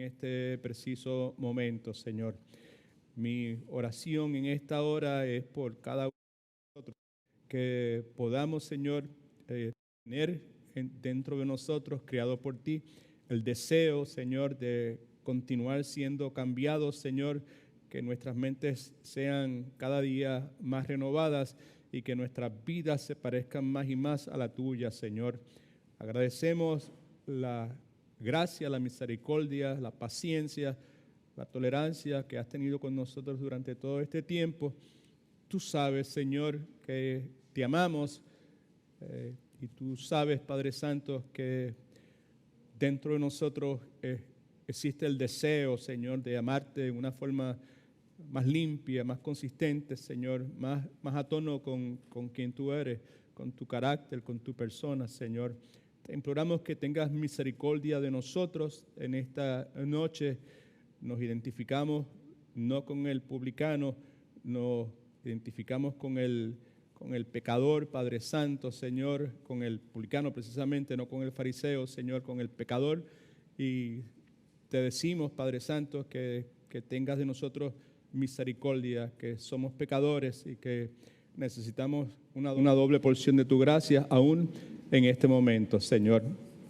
este preciso momento, Señor. Mi oración en esta hora es por cada uno de nosotros, que podamos, Señor, tener dentro de nosotros, creado por ti, el deseo, Señor, de continuar siendo cambiados, Señor, que nuestras mentes sean cada día más renovadas y que nuestras vidas se parezcan más y más a la tuya, Señor. Agradecemos la gracia, la misericordia, la paciencia, la tolerancia que has tenido con nosotros durante todo este tiempo. Tú sabes, Señor, que te amamos y tú sabes, Padre Santo, que dentro de nosotros existe el deseo, Señor, de amarte de una forma más limpia, más consistente, Señor, más a tono con quien tú eres, con tu carácter, con tu persona, Señor. Te imploramos que tengas misericordia de nosotros en esta noche. Nos identificamos no con el publicano, nos identificamos con el pecador, Padre Santo, Señor, con el publicano precisamente, no con el fariseo, Señor, con el pecador. Y te decimos, Padre Santo, que tengas de nosotros misericordia, que somos pecadores y que necesitamos una doble porción de tu gracia aún en este momento, Señor.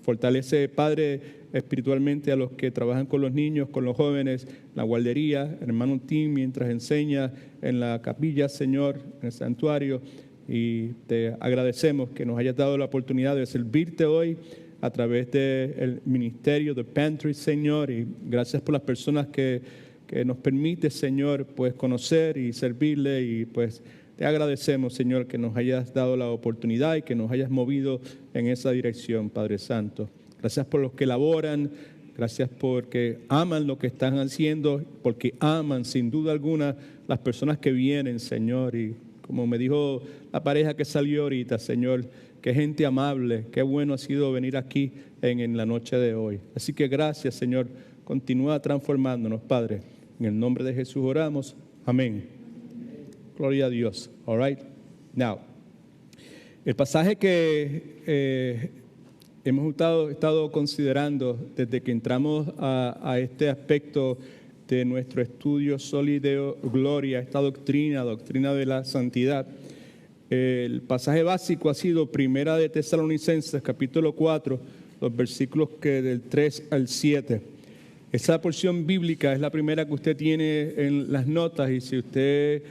Fortalece, Padre, espiritualmente a los que trabajan con los niños, con los jóvenes, la guardería, hermano Tim, mientras enseña en la capilla, Señor, en el santuario. Y te agradecemos que nos hayas dado la oportunidad de servirte hoy a través del ministerio de Pantry, Señor. Y gracias por las personas que nos permite, Señor, pues conocer y servirle. Y pues te agradecemos, Señor, que nos hayas dado la oportunidad y que nos hayas movido en esa dirección, Padre Santo. Gracias por los que laboran, gracias porque aman lo que están haciendo, porque aman sin duda alguna las personas que vienen, Señor. Y como me dijo la pareja que salió ahorita, Señor, qué gente amable, qué bueno ha sido venir aquí en la noche de hoy. Así que gracias, Señor, continúa transformándonos, Padre. En el nombre de Jesús oramos. Amén. Gloria a Dios. All right. Now, el pasaje que hemos estado considerando desde que entramos a este aspecto de nuestro estudio Sólido Gloria, esta doctrina de la santidad. El pasaje básico ha sido Primera de Tesalonicenses, capítulo 4, los versículos del 3 al 7. Esa porción bíblica es la primera que usted tiene en las notas, y si usted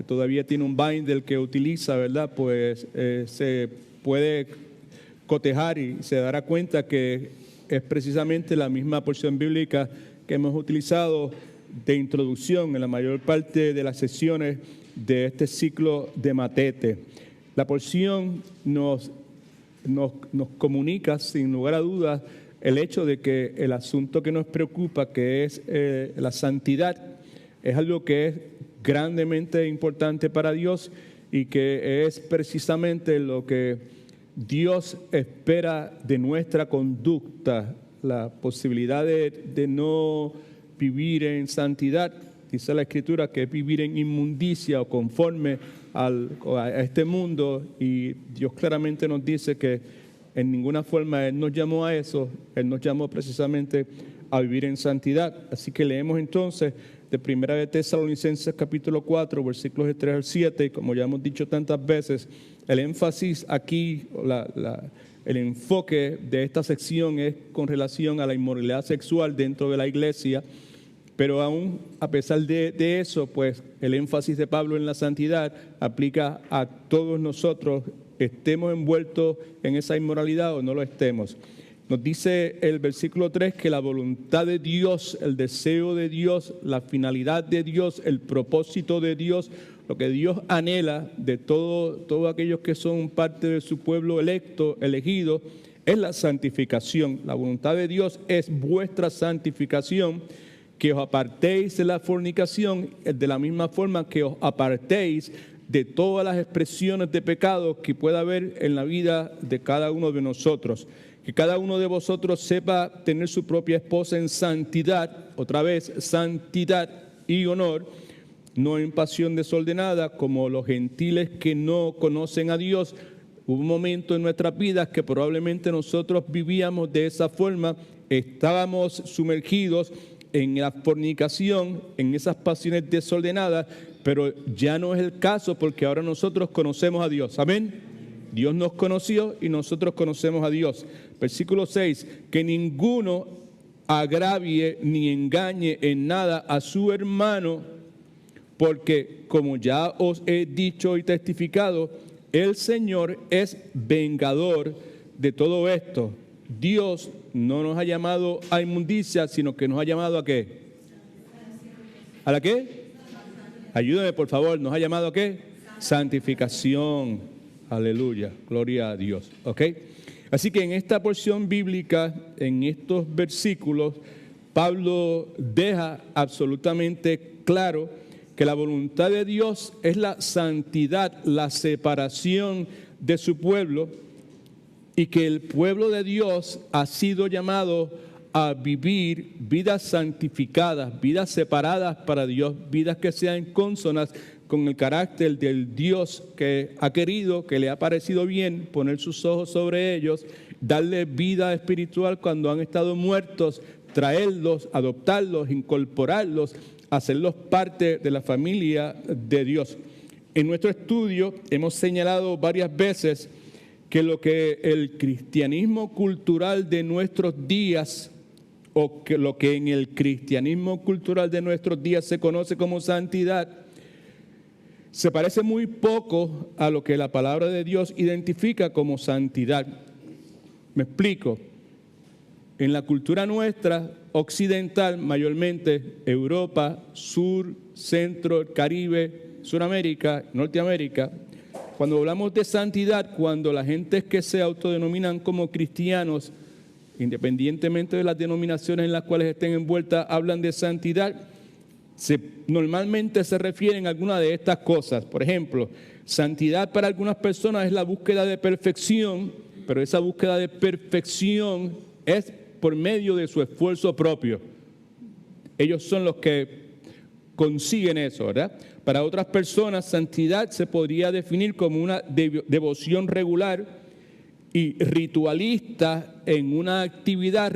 todavía tiene un binder que utiliza, ¿verdad? Pues se puede cotejar y se dará cuenta que es precisamente la misma porción bíblica que hemos utilizado de introducción en la mayor parte de las sesiones de este ciclo de Matete. La porción nos comunica sin lugar a dudas el hecho de que el asunto que nos preocupa, que es la santidad, es algo que es grandemente importante para Dios y que es precisamente lo que Dios espera de nuestra conducta, la posibilidad de no vivir en santidad. Dice la Escritura que es vivir en inmundicia o conforme a este mundo, y Dios claramente nos dice que en ninguna forma Él nos llamó a eso. Él nos llamó precisamente a vivir en santidad. Así que leemos entonces de Primera de Tesalonicenses capítulo 4, versículos de 3 al 7, y como ya hemos dicho tantas veces, el énfasis aquí, el enfoque de esta sección es con relación a la inmoralidad sexual dentro de la iglesia. Pero aún a pesar de eso, pues el énfasis de Pablo en la santidad aplica a todos nosotros, estemos envueltos en esa inmoralidad o no lo estemos. Nos dice el versículo 3 que la voluntad de Dios, el deseo de Dios, la finalidad de Dios, el propósito de Dios, lo que Dios anhela de todos aquellos que son parte de su pueblo electo, elegido, es la santificación. La voluntad de Dios es vuestra santificación, que os apartéis de la fornicación, de la misma forma que os apartéis de todas las expresiones de pecado que pueda haber en la vida de cada uno de nosotros. Que cada uno de vosotros sepa tener su propia esposa en santidad, otra vez, santidad y honor, no en pasión desordenada, como los gentiles que no conocen a Dios. Hubo un momento en nuestras vidas que probablemente nosotros vivíamos de esa forma, estábamos sumergidos en la fornicación, en esas pasiones desordenadas, pero ya no es el caso porque ahora nosotros conocemos a Dios. Amén. Dios nos conoció y nosotros conocemos a Dios. Versículo 6, que ninguno agravie ni engañe en nada a su hermano, porque como ya os he dicho y testificado, el Señor es vengador de todo esto. Dios no nos ha llamado a inmundicia, sino que nos ha llamado ¿a qué? ¿A la qué? Ayúdame, por favor. ¿Nos ha llamado a qué? Santificación. Aleluya. Gloria a Dios. ¿Ok? Así que en esta porción bíblica, en estos versículos, Pablo deja absolutamente claro que la voluntad de Dios es la santidad, la separación de su pueblo, y que el pueblo de Dios ha sido llamado a vivir vidas santificadas, vidas separadas para Dios, vidas que sean consonas con el carácter del Dios que ha querido, que le ha parecido bien poner sus ojos sobre ellos, darle vida espiritual cuando han estado muertos, traerlos, adoptarlos, incorporarlos, hacerlos parte de la familia de Dios. En nuestro estudio hemos señalado varias veces que lo que el cristianismo cultural de nuestros días, o que lo que en el cristianismo cultural de nuestros días se conoce como santidad, se parece muy poco a lo que la palabra de Dios identifica como santidad. Me explico. En la cultura nuestra, occidental, mayormente Europa, Sur, Centro, Caribe, Suramérica, Norteamérica, cuando hablamos de santidad, cuando la gente que se autodenominan como cristianos, independientemente de las denominaciones en las cuales estén envueltas, hablan de santidad, normalmente se refieren a alguna de estas cosas. Por ejemplo, santidad para algunas personas es la búsqueda de perfección, pero esa búsqueda de perfección es por medio de su esfuerzo propio. Ellos son los que consiguen eso, ¿verdad? Para otras personas, santidad se podría definir como una devoción regular y ritualista en una actividad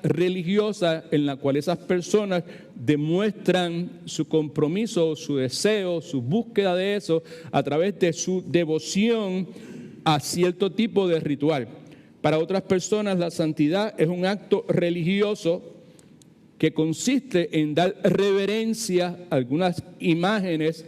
religiosa en la cual esas personas demuestran su compromiso, su deseo, su búsqueda de eso a través de su devoción a cierto tipo de ritual. Para otras personas, la santidad es un acto religioso que consiste en dar reverencia a algunas imágenes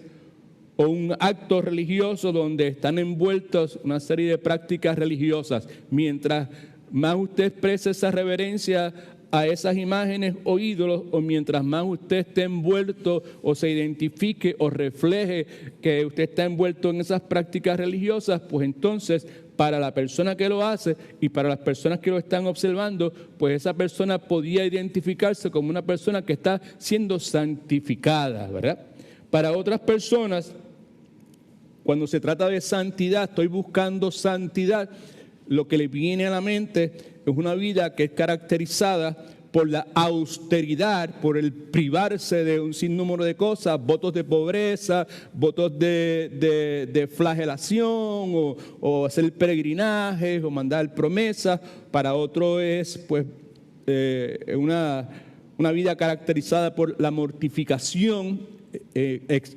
o un acto religioso donde están envueltos una serie de prácticas religiosas. Mientras más usted exprese esa reverencia a esas imágenes o ídolos, o mientras más usted esté envuelto o se identifique o refleje que usted está envuelto en esas prácticas religiosas, pues entonces para la persona que lo hace y para las personas que lo están observando, pues esa persona podía identificarse como una persona que está siendo santificada, ¿verdad? Para otras personas, cuando se trata de santidad, estoy buscando santidad, lo que le viene a la mente es una vida que es caracterizada por la austeridad, por el privarse de un sinnúmero de cosas, votos de pobreza, votos de flagelación, o hacer peregrinajes, o mandar promesas. Para otro es pues una vida caracterizada por la mortificación,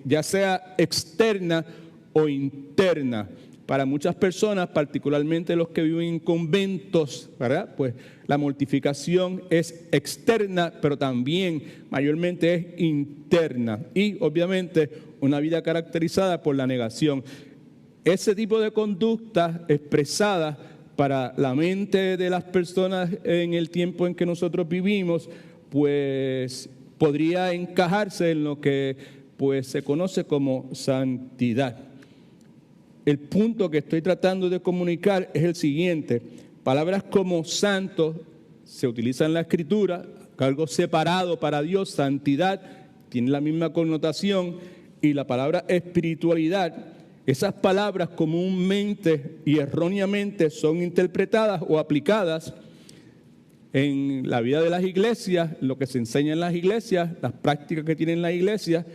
ya sea externa o interna. Para muchas personas, particularmente los que viven en conventos, ¿verdad? Pues la mortificación es externa, pero también mayormente es interna. Y obviamente una vida caracterizada por la negación. Ese tipo de conducta expresada para la mente de las personas en el tiempo en que nosotros vivimos, pues podría encajarse en lo que pues se conoce como santidad. El punto que estoy tratando de comunicar es el siguiente. Palabras como santo se utilizan en la Escritura, algo separado para Dios, santidad, tiene la misma connotación, y la palabra espiritualidad, esas palabras comúnmente y erróneamente son interpretadas o aplicadas en la vida de las iglesias, lo que se enseña en las iglesias, las prácticas que tienen las iglesias,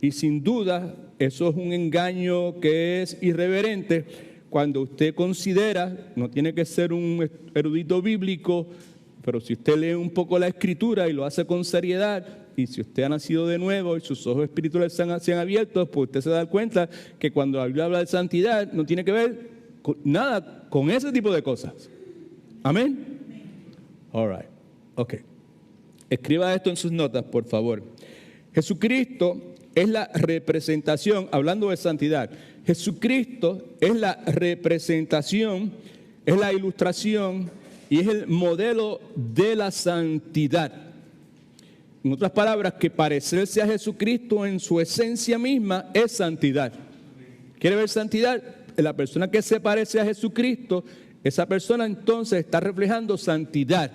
y sin duda eso es un engaño que es irreverente cuando usted considera, no tiene que ser un erudito bíblico, Pero si usted lee un poco la Escritura y lo hace con seriedad, y si usted ha nacido de nuevo y sus ojos espirituales se han abierto, pues usted se da cuenta que cuando la Biblia habla de santidad no tiene que ver nada con ese tipo de cosas. Amén. All right. Ok. Escriba esto en sus notas, por favor. Jesucristo es la representación, hablando de santidad, Jesucristo es la representación, es la ilustración y es el modelo de la santidad. En otras palabras, que parecerse a Jesucristo en su esencia misma es santidad. ¿Quiere ver santidad? La persona que se parece a Jesucristo, esa persona entonces está reflejando santidad.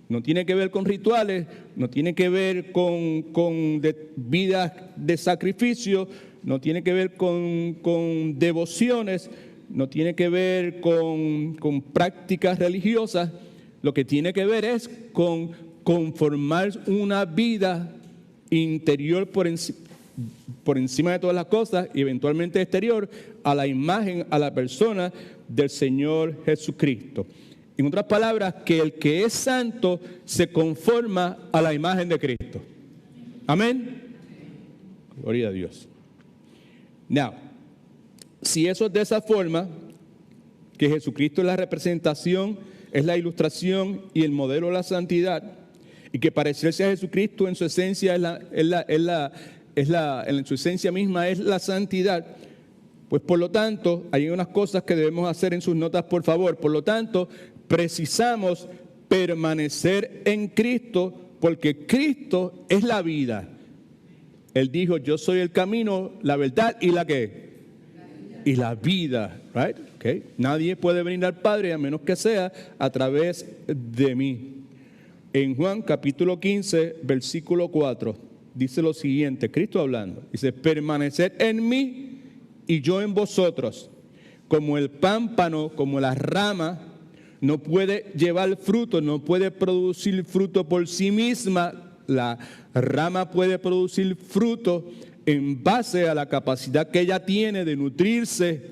No tiene que ver con rituales, no tiene que ver con vidas de sacrificio, no tiene que ver con devociones, no tiene que ver con prácticas religiosas. Lo que tiene que ver es con conformar una vida interior por encima de todas las cosas y eventualmente exterior a la imagen, a la persona del Señor Jesucristo. En otras palabras, que el que es santo se conforma a la imagen de Cristo. Amén. Gloria a Dios. Now, si eso es de esa forma, que Jesucristo es la representación, es la ilustración y el modelo de la santidad, y que parecerse a Jesucristo en su esencia en su esencia misma es la santidad, pues por lo tanto, hay unas cosas que debemos hacer en sus notas, por favor. Por lo tanto, precisamos permanecer en Cristo, porque Cristo es la vida. Él dijo, yo soy el camino, la verdad y la ¿qué? Y la vida, right? Okay. Nadie puede venir al Padre a menos que sea a través de mí. En Juan capítulo 15, versículo 4, dice lo siguiente, Cristo hablando, dice, permaneced en mí y yo en vosotros, como el pámpano, como la rama, no puede llevar fruto, no puede producir fruto por sí misma. La rama puede producir fruto en base a la capacidad que ella tiene de nutrirse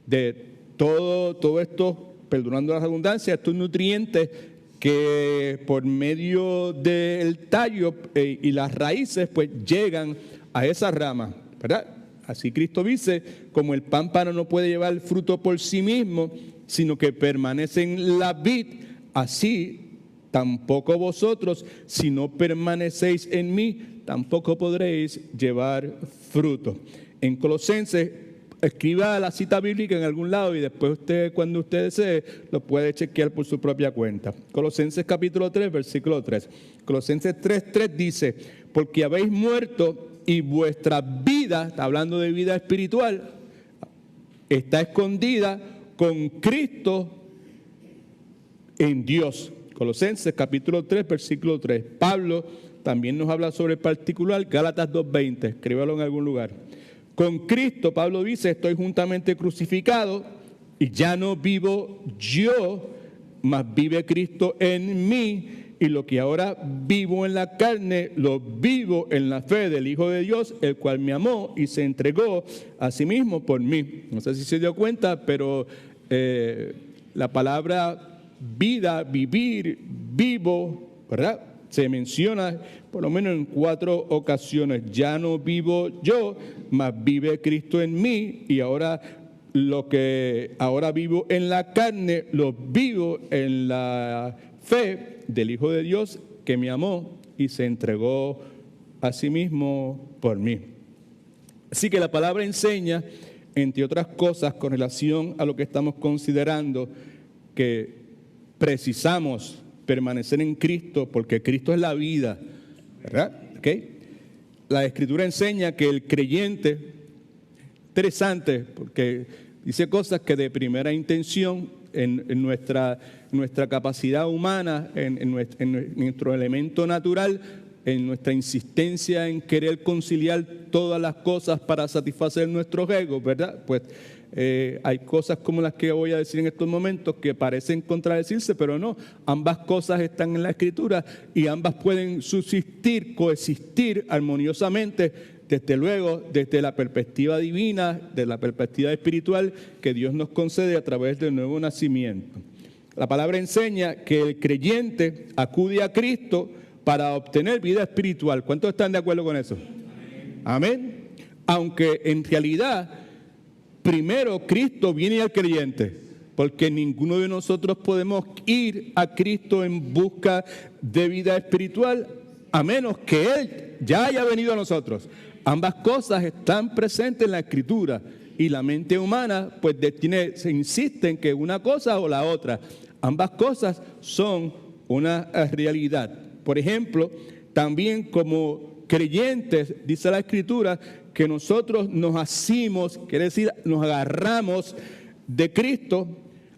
de todo esto, perdonando la redundancia, estos nutrientes que por medio del tallo y las raíces pues llegan a esa rama, ¿verdad? Así Cristo dice, como el pámpano no puede llevar fruto por sí mismo, sino que permanece en la vid, así tampoco vosotros, si no permanecéis en mí, tampoco podréis llevar fruto. En Colosenses, escriba la cita bíblica en algún lado y después usted, cuando usted desee, lo puede chequear por su propia cuenta. Colosenses capítulo 3, versículo 3. Colosenses 3:3 dice, porque habéis muerto y vuestra vida, está hablando de vida espiritual, está escondida con Cristo en Dios. Colosenses capítulo 3, versículo 3. Pablo también nos habla sobre el particular, Gálatas 2:20, escríbalo en algún lugar. Con Cristo, Pablo dice, estoy juntamente crucificado y ya no vivo yo, mas vive Cristo en mí. Y lo que ahora vivo en la carne, lo vivo en la fe del Hijo de Dios, el cual me amó y se entregó a sí mismo por mí. No sé si se dio cuenta, pero la palabra vida, vivir, vivo, ¿verdad? Se menciona por lo menos en 4 ocasiones. Ya no vivo yo, mas vive Cristo en mí. Y ahora lo que ahora vivo en la carne, lo vivo en la fe del Hijo de Dios que me amó y se entregó a sí mismo por mí. Así que la palabra enseña, entre otras cosas, con relación a lo que estamos considerando, que precisamos permanecer en Cristo porque Cristo es la vida, ¿verdad? ¿Okay? La Escritura enseña que el creyente, interesante, porque dice cosas que de primera intención en nuestra capacidad humana, en nuestro elemento natural, en nuestra insistencia en querer conciliar todas las cosas para satisfacer nuestros egos, ¿verdad? Pues hay cosas como las que voy a decir en estos momentos que parecen contradecirse, pero no. Ambas cosas están en la Escritura y ambas pueden subsistir, coexistir armoniosamente, desde luego, desde la perspectiva divina, de la perspectiva espiritual que Dios nos concede a través del nuevo nacimiento. La palabra enseña que el creyente acude a Cristo para obtener vida espiritual. ¿Cuántos están de acuerdo con eso? Amén. Aunque en realidad, primero Cristo viene al creyente, porque ninguno de nosotros podemos ir a Cristo en busca de vida espiritual, a menos que Él ya haya venido a nosotros. Ambas cosas están presentes en la Escritura y la mente humana pues se insiste en que una cosa o la otra. Ambas cosas son una realidad. Por ejemplo, también como creyentes, dice la Escritura, que nosotros nos asimos, quiere decir, nos agarramos de Cristo,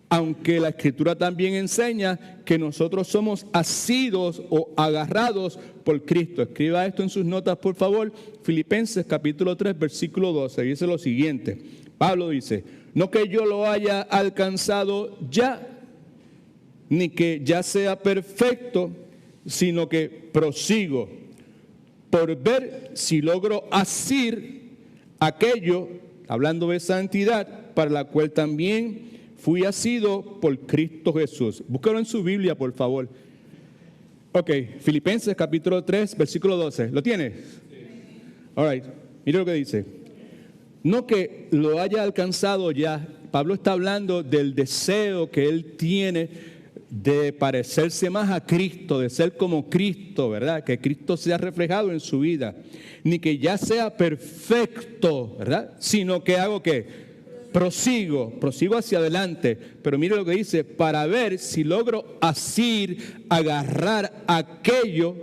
aunque la Escritura también enseña que nosotros somos asidos o agarrados por Cristo. Escriba esto en sus notas, por favor. Filipenses capítulo 3, versículo 12, dice lo siguiente. Pablo dice, no que yo lo haya alcanzado ya, ni que ya sea perfecto, sino que prosigo por ver si logro asir aquello, hablando de santidad, para la cual también fui asido por Cristo Jesús. Búscalo en su Biblia, por favor. Ok, Filipenses capítulo 3, versículo 12. ¿Lo tienes? Sí. All right, mire lo que dice. No que lo haya alcanzado ya. Pablo está hablando del deseo que él tiene de parecerse más a Cristo, de ser como Cristo, ¿verdad? Que Cristo sea reflejado en su vida. Ni que ya sea perfecto, ¿verdad? Sino que hago ¿qué? Prosigo hacia adelante. Pero mire lo que dice, para ver si logro asir, agarrar aquello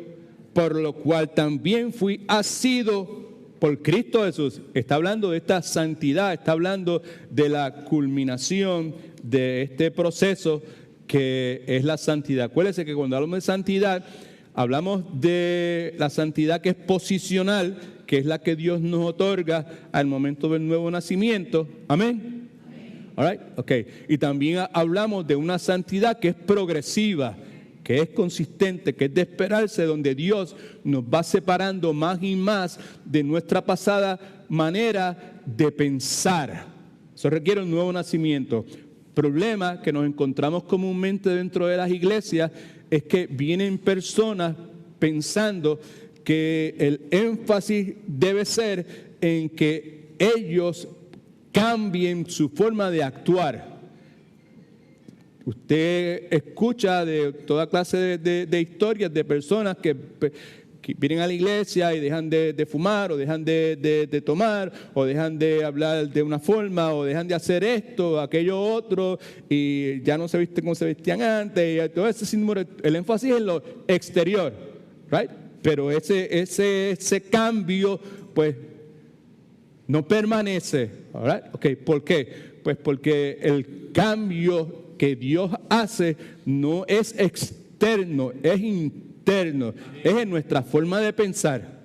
por lo cual también fui asido por Cristo Jesús. Está hablando de esta santidad, está hablando de la culminación de este proceso que es la santidad. Acuérdense que cuando hablamos de santidad, hablamos de la santidad que es posicional, que es la que Dios nos otorga al momento del nuevo nacimiento. Amén. All right? Okay. Y también hablamos de una santidad que es progresiva, que es consistente, que es de esperarse, donde Dios nos va separando más y más de nuestra pasada manera de pensar. Eso requiere un nuevo nacimiento. Problema que nos encontramos comúnmente dentro de las iglesias es que vienen personas pensando que el énfasis debe ser en que ellos cambien su forma de actuar. Usted escucha de toda clase de historias de personas que vienen a la iglesia y dejan de fumar o dejan de tomar o dejan de hablar de una forma o dejan de hacer esto, aquello otro y ya no se visten como se vestían antes y todo ese símbolo, el énfasis en lo exterior, right? Pero ese cambio pues no permanece, right? Okay, ¿por qué? Pues porque el cambio que Dios hace no es externo, es interno, amén, es en nuestra forma de pensar,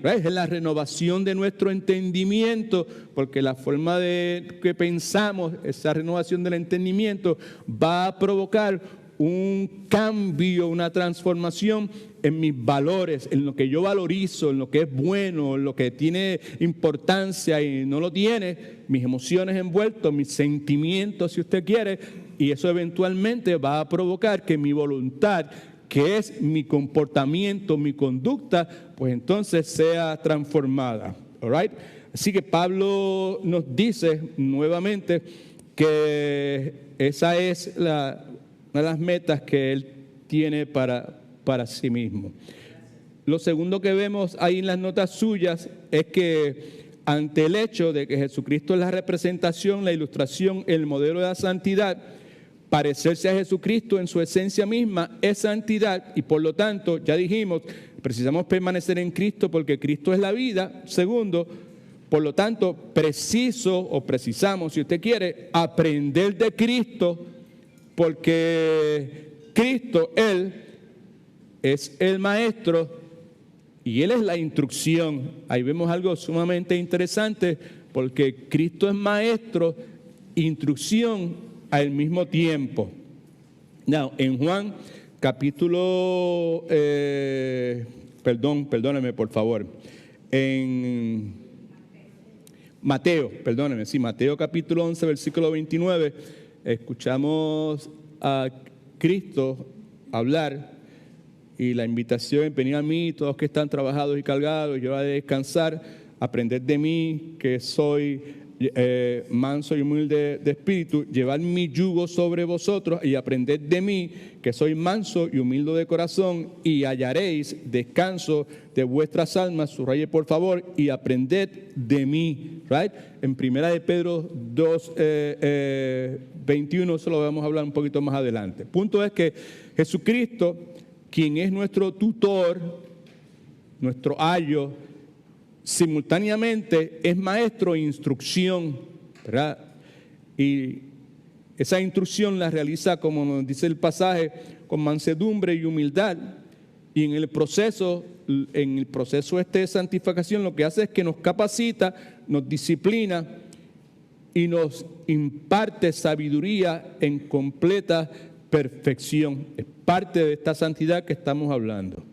right? Es en la renovación de nuestro entendimiento, porque la forma de que pensamos, esa renovación del entendimiento va a provocar un cambio, una transformación en mis valores, en lo que yo valorizo, en lo que es bueno, en lo que tiene importancia y no lo tiene, mis emociones envueltas, mis sentimientos, si usted quiere, y eso eventualmente va a provocar que mi voluntad, que es mi comportamiento, mi conducta, pues entonces sea transformada. All right? Así que Pablo nos dice nuevamente que esa es una de las metas que él tiene para sí mismo. Lo segundo que vemos ahí en las notas suyas es que ante el hecho de que Jesucristo es la representación, la ilustración, el modelo de la santidad, parecerse a Jesucristo en su esencia misma es santidad y por lo tanto, ya dijimos, precisamos permanecer en Cristo porque Cristo es la vida. Segundo, por lo tanto, precisamos, si usted quiere, aprender de Cristo porque Cristo, Él, es el maestro y Él es la instrucción. Ahí vemos algo sumamente interesante porque Cristo es maestro, instrucción al mismo tiempo. Now, en Juan capítulo, perdóneme por favor, en Mateo capítulo 11, versículo 29, escuchamos a Cristo hablar y la invitación es venir a mí, todos que están trabajados y cargados, yo voy a descansar, aprender de mí, que soy manso y humilde de espíritu, llevar mi yugo sobre vosotros y aprended de mí, que soy manso y humilde de corazón, y hallaréis descanso de vuestras almas. Subraye por favor, y aprended de mí, right? En 1 de Pedro 2, 21, eso lo vamos a hablar un poquito más adelante. Punto es que Jesucristo, quien es nuestro tutor, nuestro ayo, simultáneamente es maestro e instrucción, ¿verdad? Y esa instrucción la realiza, como nos dice el pasaje, con mansedumbre y humildad. Y en el proceso de santificación, lo que hace es que nos capacita, nos disciplina y nos imparte sabiduría en completa perfección. Es parte de esta santidad que estamos hablando.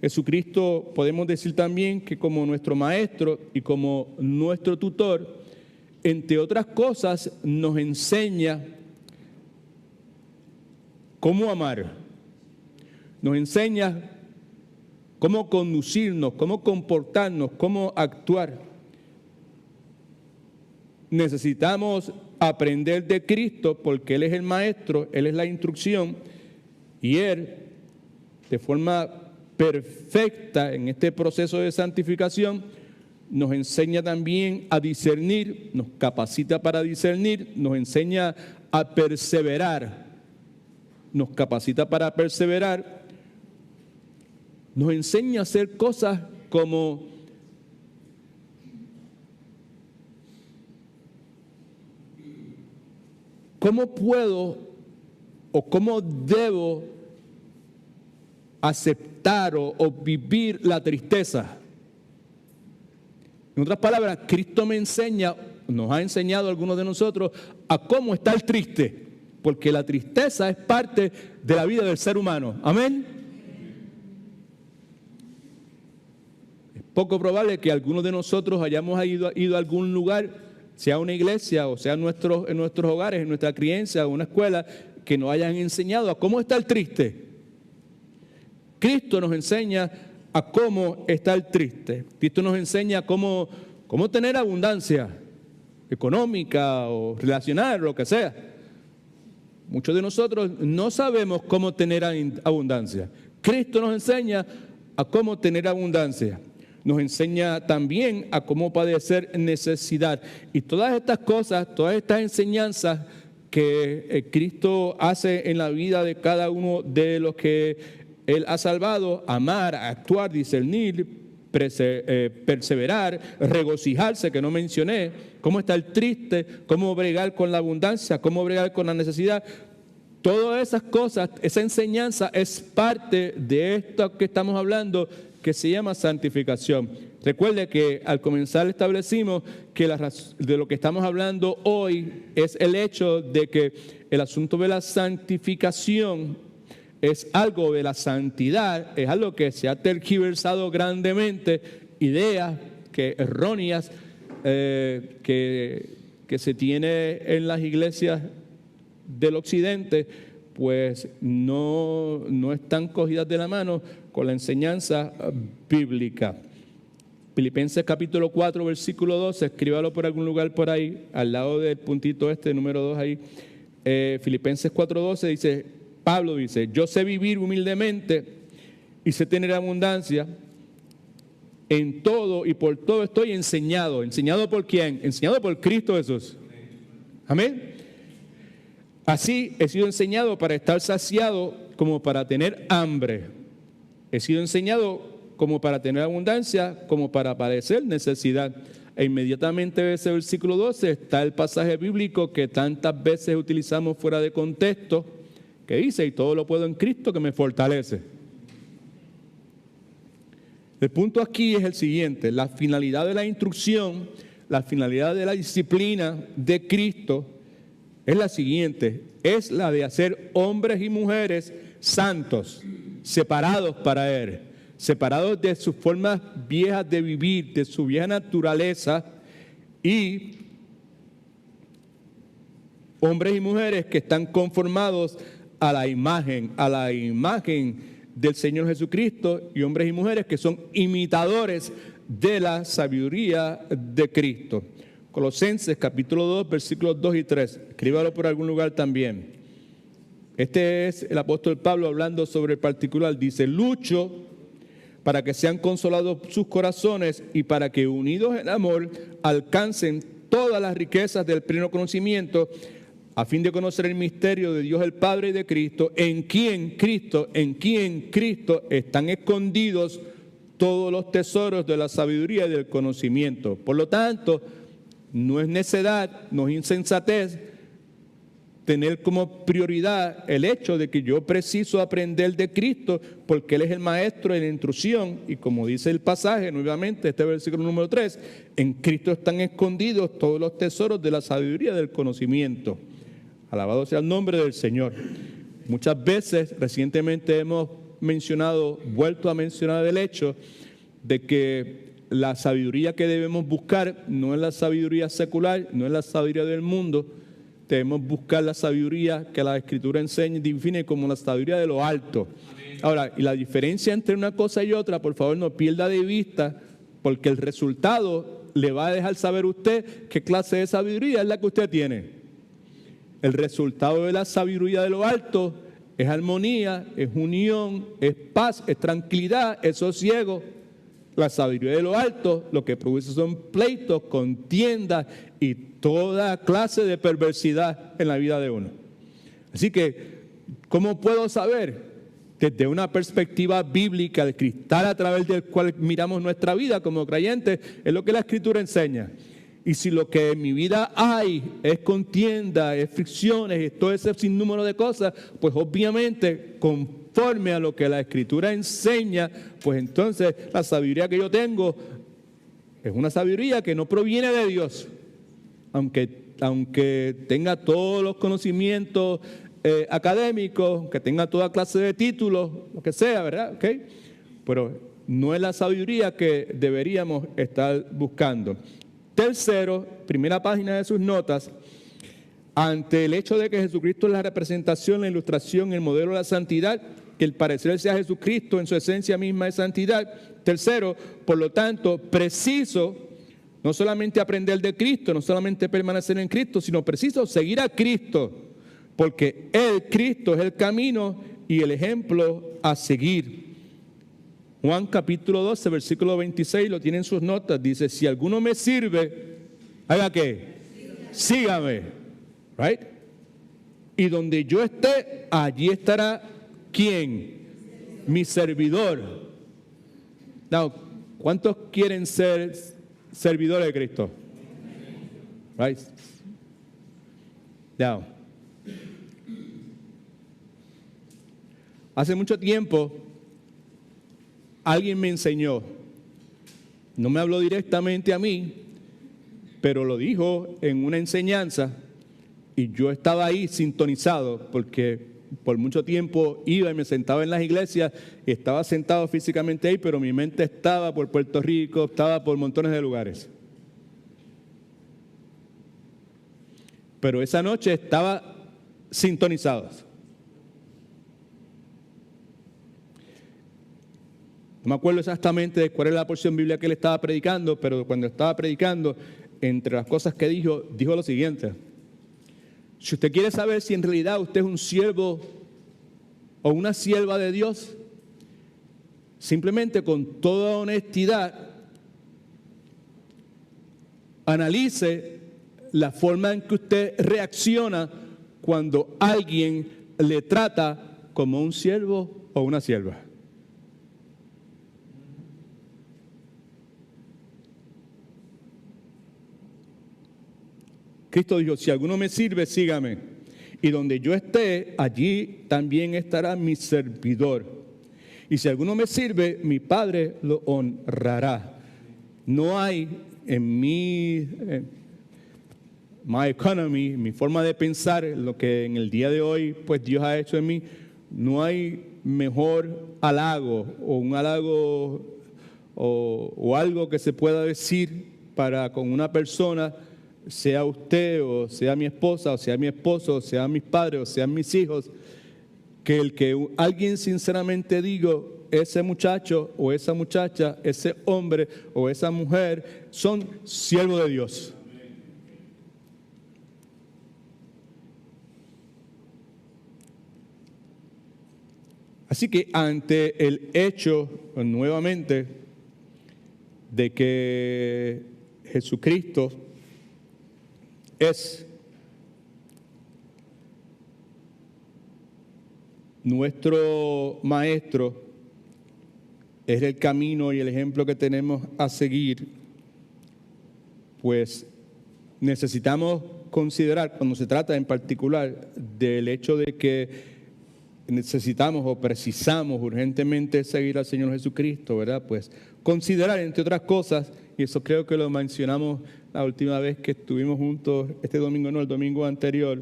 Jesucristo, podemos decir también que como nuestro maestro y como nuestro tutor, entre otras cosas, nos enseña cómo amar, nos enseña cómo conducirnos, cómo comportarnos, cómo actuar. Necesitamos aprender de Cristo porque Él es el maestro, Él es la instrucción, y Él, de forma perfecta en este proceso de santificación, nos enseña también a discernir, nos capacita para discernir, nos enseña a perseverar, nos capacita para perseverar, nos enseña a hacer cosas como ¿cómo puedo o cómo debo aceptar o vivir la tristeza? En otras palabras, Cristo me enseña, nos ha enseñado a algunos de nosotros a cómo estar triste, porque la tristeza es parte de la vida del ser humano. Amén. Es poco probable que algunos de nosotros hayamos ido a algún lugar, sea una iglesia o sea en nuestros hogares, en nuestra crianza o una escuela, que nos hayan enseñado a cómo estar triste. Cristo nos enseña a cómo estar triste. Cristo nos enseña cómo tener abundancia económica o relacional, lo que sea. Muchos de nosotros no sabemos cómo tener abundancia. Cristo nos enseña a cómo tener abundancia. Nos enseña también a cómo padecer necesidad. Y todas estas cosas, todas estas enseñanzas que Cristo hace en la vida de cada uno de los que Él ha salvado, amar, actuar, discernir, perseverar, regocijarse, que no mencioné, cómo estar triste, cómo bregar con la abundancia, cómo bregar con la necesidad. Todas esas cosas, esa enseñanza es parte de esto que estamos hablando, que se llama santificación. Recuerde que al comenzar establecimos que de lo que estamos hablando hoy es el hecho de que el asunto de la santificación es algo de la santidad, es algo que se ha tergiversado grandemente, ideas erróneas que se tiene en las iglesias del occidente, pues no están cogidas de la mano con la enseñanza bíblica. Filipenses capítulo 4, versículo 12, escríbalo por algún lugar por ahí, al lado del puntito número 2 ahí. Filipenses 4:12 dice, Pablo dice, yo sé vivir humildemente y sé tener abundancia, en todo y por todo estoy enseñado. ¿Enseñado por quién? Enseñado por Cristo Jesús. Amén. Así he sido enseñado para estar saciado como para tener hambre. He sido enseñado como para tener abundancia, como para padecer necesidad. E inmediatamente de ese versículo 12 está el pasaje bíblico que tantas veces utilizamos fuera de contexto, que dice, y todo lo puedo en Cristo que me fortalece. El punto aquí es el siguiente: la finalidad de la instrucción, la finalidad de la disciplina de Cristo es la siguiente: es la de hacer hombres y mujeres santos, separados para Él, separados de sus formas viejas de vivir, de su vieja naturaleza, y hombres y mujeres que están conformados a la imagen del Señor Jesucristo, y hombres y mujeres que son imitadores de la sabiduría de Cristo. Colosenses capítulo 2, versículos 2 y 3. Escríbalo por algún lugar también. Este es el apóstol Pablo hablando sobre el particular. Dice: lucho para que sean consolados sus corazones y para que, unidos en amor, alcancen todas las riquezas del pleno conocimiento, a fin de conocer el misterio de Dios el Padre y de Cristo, en quien Cristo están escondidos todos los tesoros de la sabiduría y del conocimiento. Por lo tanto, no es necedad, no es insensatez tener como prioridad el hecho de que yo preciso aprender de Cristo, porque Él es el maestro de la instrucción, y como dice el pasaje, nuevamente, este versículo número 3, en Cristo están escondidos todos los tesoros de la sabiduría y del conocimiento. Alabado sea el nombre del Señor. Muchas veces, recientemente hemos vuelto a mencionar el hecho de que la sabiduría que debemos buscar no es la sabiduría secular, no es la sabiduría del mundo. Debemos buscar la sabiduría que la Escritura enseña y define como la sabiduría de lo alto. Ahora, y la diferencia entre una cosa y otra, por favor, no pierda de vista, porque el resultado le va a dejar saber usted qué clase de sabiduría es la que usted tiene. El resultado de la sabiduría de lo alto es armonía, es unión, es paz, es tranquilidad, es sosiego. La sabiduría de lo alto lo que produce son pleitos, contiendas y toda clase de perversidad en la vida de uno. Así que, ¿cómo puedo saber? Desde una perspectiva bíblica, el cristal a través del cual miramos nuestra vida como creyentes, es lo que la Escritura enseña. Y si lo que en mi vida hay es contienda, es fricciones, es todo ese sinnúmero de cosas, pues obviamente conforme a lo que la Escritura enseña, pues entonces la sabiduría que yo tengo es una sabiduría que no proviene de Dios. Aunque tenga todos los conocimientos académicos, que tenga toda clase de títulos, lo que sea, ¿verdad? ¿Okay? Pero no es la sabiduría que deberíamos estar buscando. Tercero, primera página de sus notas, ante el hecho de que Jesucristo es la representación, la ilustración, el modelo de la santidad, que el parecer sea Jesucristo en su esencia misma de santidad. Tercero, por lo tanto, preciso no solamente aprender de Cristo, no solamente permanecer en Cristo, sino preciso seguir a Cristo, porque Él, Cristo, es el camino y el ejemplo a seguir. Juan capítulo 12, versículo 26, lo tiene en sus notas, dice: si alguno me sirve, ¿haga qué? Sígame. Right? Y donde yo esté, allí estará ¿quién? Mi servidor. Now, ¿cuántos quieren ser servidores de Cristo? Right? Now, hace mucho tiempo alguien me enseñó, no me habló directamente a mí, pero lo dijo en una enseñanza y yo estaba ahí sintonizado porque por mucho tiempo iba y me sentaba en las iglesias y estaba sentado físicamente ahí, pero mi mente estaba por Puerto Rico, estaba por montones de lugares. Pero esa noche estaba sintonizado. No me acuerdo exactamente de cuál era la porción bíblica que él estaba predicando, pero cuando estaba predicando, entre las cosas que dijo lo siguiente: si usted quiere saber si en realidad usted es un siervo o una sierva de Dios, simplemente con toda honestidad analice la forma en que usted reacciona cuando alguien le trata como un siervo o una sierva. Cristo dijo: si alguno me sirve, sígame. Y donde yo esté, allí también estará mi servidor. Y si alguno me sirve, mi Padre lo honrará. No hay en my economy, mi forma de pensar, lo que en el día de hoy pues Dios ha hecho en mí, no hay mejor halago o un halago o algo que se pueda decir para con una persona, sea usted o sea mi esposa o sea mi esposo o sea mis padres o sean mis hijos, el que alguien sinceramente diga, ese muchacho o esa muchacha, ese hombre o esa mujer son siervos de Dios. Así que ante el hecho, nuevamente, de que Jesucristo es nuestro maestro, es el camino y el ejemplo que tenemos a seguir, pues necesitamos considerar, cuando se trata en particular del hecho de que necesitamos o precisamos urgentemente seguir al Señor Jesucristo, ¿verdad? Pues considerar, entre otras cosas, y eso creo que lo mencionamos la última vez que estuvimos juntos, este domingo no, el domingo anterior,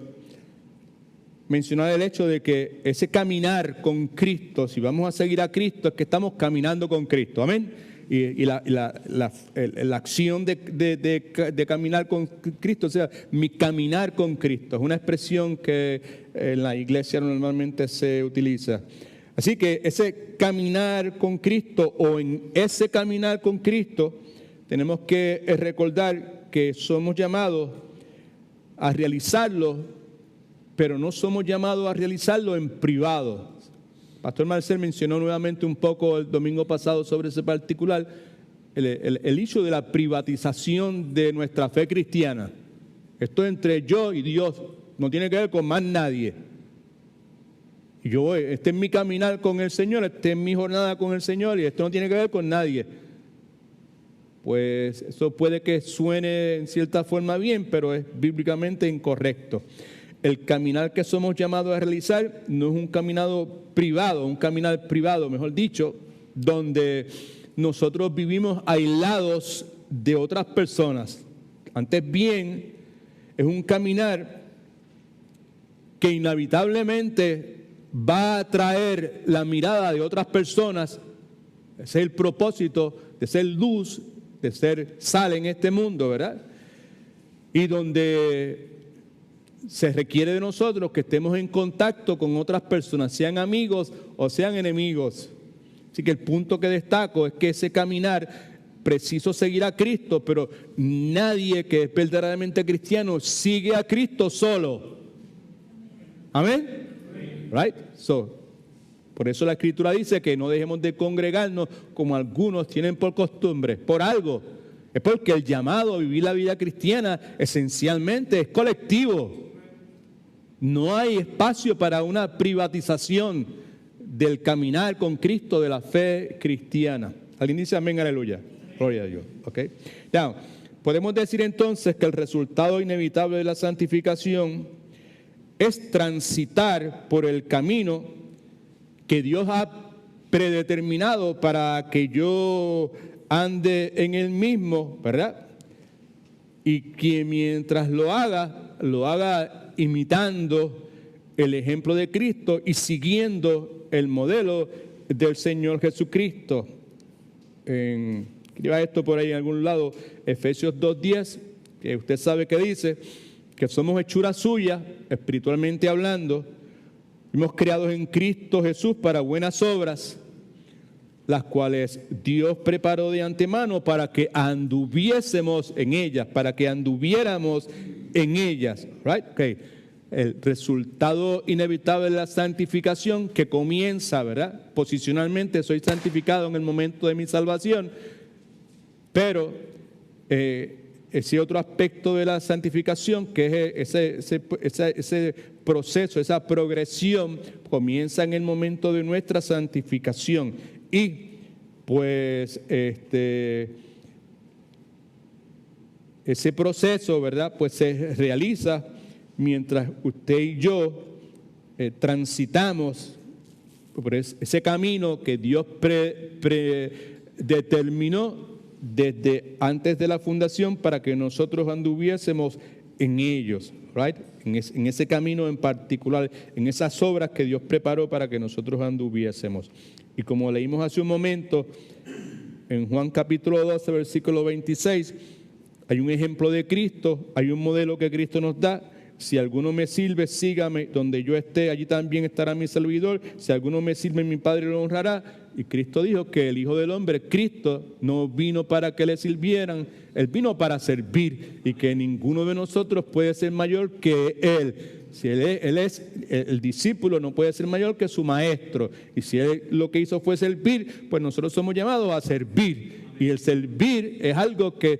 mencionar el hecho de que ese caminar con Cristo, si vamos a seguir a Cristo, es que estamos caminando con Cristo, amén. Y la acción de caminar con Cristo, o sea, mi caminar con Cristo, es una expresión que en la iglesia normalmente se utiliza. Así que ese caminar con Cristo, o en ese caminar con Cristo, tenemos que recordar que somos llamados a realizarlo, pero no somos llamados a realizarlo en privado. Pastor Marcel mencionó nuevamente un poco el domingo pasado sobre ese particular, el hecho de la privatización de nuestra fe cristiana. Esto es entre yo y Dios, no tiene que ver con más nadie. Y yo voy, este es mi caminar con el Señor, este es mi jornada con el Señor, y esto no tiene que ver con nadie. Pues eso puede que suene en cierta forma bien, pero es bíblicamente incorrecto. El caminar que somos llamados a realizar no es un caminar privado, mejor dicho, donde nosotros vivimos aislados de otras personas. Antes bien, es un caminar que inevitablemente va a atraer la mirada de otras personas. Ese es el propósito de ser luz, de ser sal en este mundo, ¿verdad? Y donde se requiere de nosotros que estemos en contacto con otras personas, sean amigos o sean enemigos. Así que el punto que destaco es que ese caminar, preciso seguir a Cristo, pero nadie que es verdaderamente cristiano sigue a Cristo solo. Amén. Right? Por eso la Escritura dice que no dejemos de congregarnos como algunos tienen por costumbre, por algo. Es porque el llamado a vivir la vida cristiana esencialmente es colectivo. No hay espacio para una privatización del caminar con Cristo, de la fe cristiana. Alguien dice amén, aleluya. Gloria a Dios. Okay. Now, podemos decir entonces que el resultado inevitable de la santificación es transitar por el camino que Dios ha predeterminado para que yo ande en él mismo, ¿verdad? Y que mientras lo haga imitando el ejemplo de Cristo y siguiendo el modelo del Señor Jesucristo. Escriba esto por ahí en algún lado, Efesios 2:10, que usted sabe que dice que somos hechura suya, espiritualmente hablando, fuimos creados en Cristo Jesús para buenas obras, las cuales Dios preparó de antemano para que anduviésemos en ellas, para que anduviéramos en ellas. Right? Okay. El resultado inevitable de la santificación que comienza, ¿verdad? Posicionalmente soy santificado en el momento de mi salvación, pero ese otro aspecto de la santificación, que es ese proceso, esa progresión, comienza en el momento de nuestra santificación. Y pues ese proceso, ¿verdad? Pues se realiza mientras usted y yo transitamos por ese camino que Dios predeterminó desde antes de la fundación para que nosotros anduviésemos en ellos, right? En ese camino en particular, en esas obras que Dios preparó para que nosotros anduviésemos. Y como leímos hace un momento, en Juan capítulo 12, versículo 26, hay un ejemplo de Cristo, hay un modelo que Cristo nos da, Si alguno me sirve, sígame. Donde yo esté, allí también estará mi servidor. Si alguno me sirve, mi Padre lo honrará. Y Cristo dijo que el Hijo del Hombre, Cristo, no vino para que le sirvieran. Él vino para servir. Y que ninguno de nosotros puede ser mayor que Él. Si él es el discípulo, no puede ser mayor que su maestro. Y si Él lo que hizo fue servir, pues nosotros somos llamados a servir. Y el servir es algo que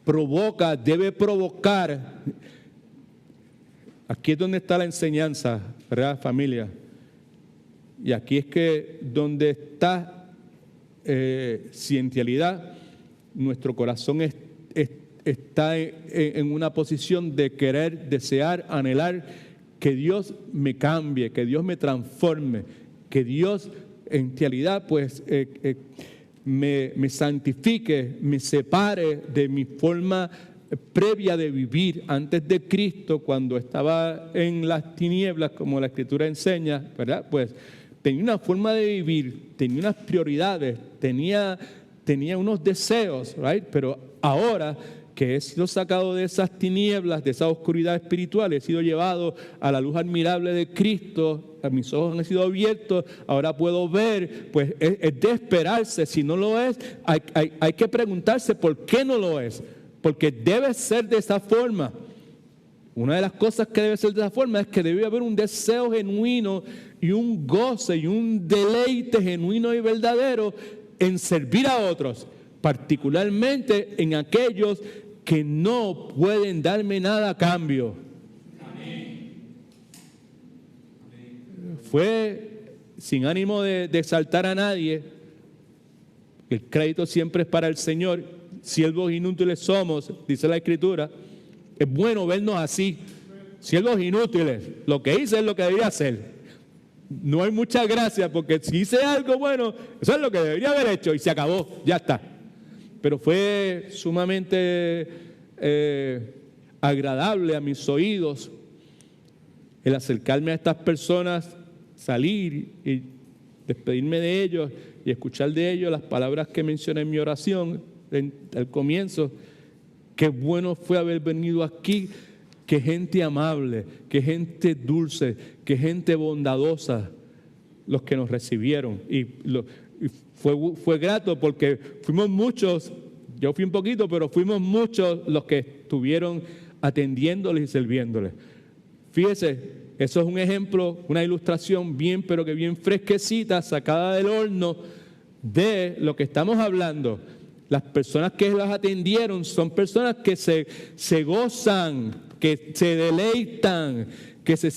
provoca, debe provocar. Aquí es donde está la enseñanza, ¿verdad, familia? Y aquí es que donde está, si en realidad nuestro corazón está en una posición de querer, desear, anhelar que Dios me cambie, que Dios me transforme, que Dios en realidad pues me santifique, me separe de mi forma previa de vivir antes de Cristo, cuando estaba en las tinieblas, como la Escritura enseña, ¿verdad? Pues tenía una forma de vivir, tenía unas prioridades, tenía unos deseos, ¿right? Pero ahora que he sido sacado de esas tinieblas, de esa oscuridad espiritual, he sido llevado a la luz admirable de Cristo, mis ojos han sido abiertos, ahora puedo ver, pues es de esperarse. Si no lo es, hay que preguntarse por qué no lo es. Porque debe ser de esa forma. Una de las cosas que debe ser de esa forma es que debe haber un deseo genuino y un goce y un deleite genuino y verdadero en servir a otros, particularmente en aquellos que no pueden darme nada a cambio. Amén. Fue sin ánimo de exaltar a nadie. El crédito siempre es para el Señor. Siervos inútiles somos, dice la Escritura. Es bueno vernos así, siervos inútiles. Lo que hice es lo que debía hacer. No hay mucha gracia, porque si hice algo bueno, eso es lo que debería haber hecho y se acabó, ya está. Pero fue sumamente agradable a mis oídos el acercarme a estas personas, salir y despedirme de ellos y escuchar de ellos las palabras que mencioné en mi oración al comienzo. Qué bueno fue haber venido aquí, qué gente amable, qué gente dulce, qué gente bondadosa los que nos recibieron. Y fue grato porque fuimos muchos, yo fui un poquito, pero fuimos muchos los que estuvieron atendiéndoles y sirviéndoles. Fíjese, eso es un ejemplo, una ilustración bien, pero que bien fresquecita, sacada del horno de lo que estamos hablando. Las personas que las atendieron son personas que se gozan, que se deleitan, eso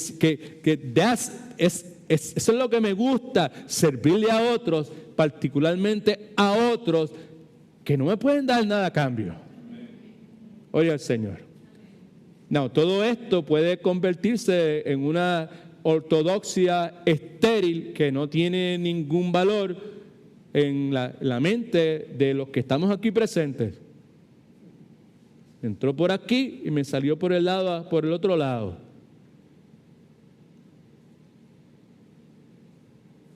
es lo que me gusta, servirle a otros, particularmente a otros que no me pueden dar nada a cambio. Oye al Señor. No, todo esto puede convertirse en una ortodoxia estéril que no tiene ningún valor en la mente de los que estamos aquí presentes. Entró por aquí y me salió por el otro lado.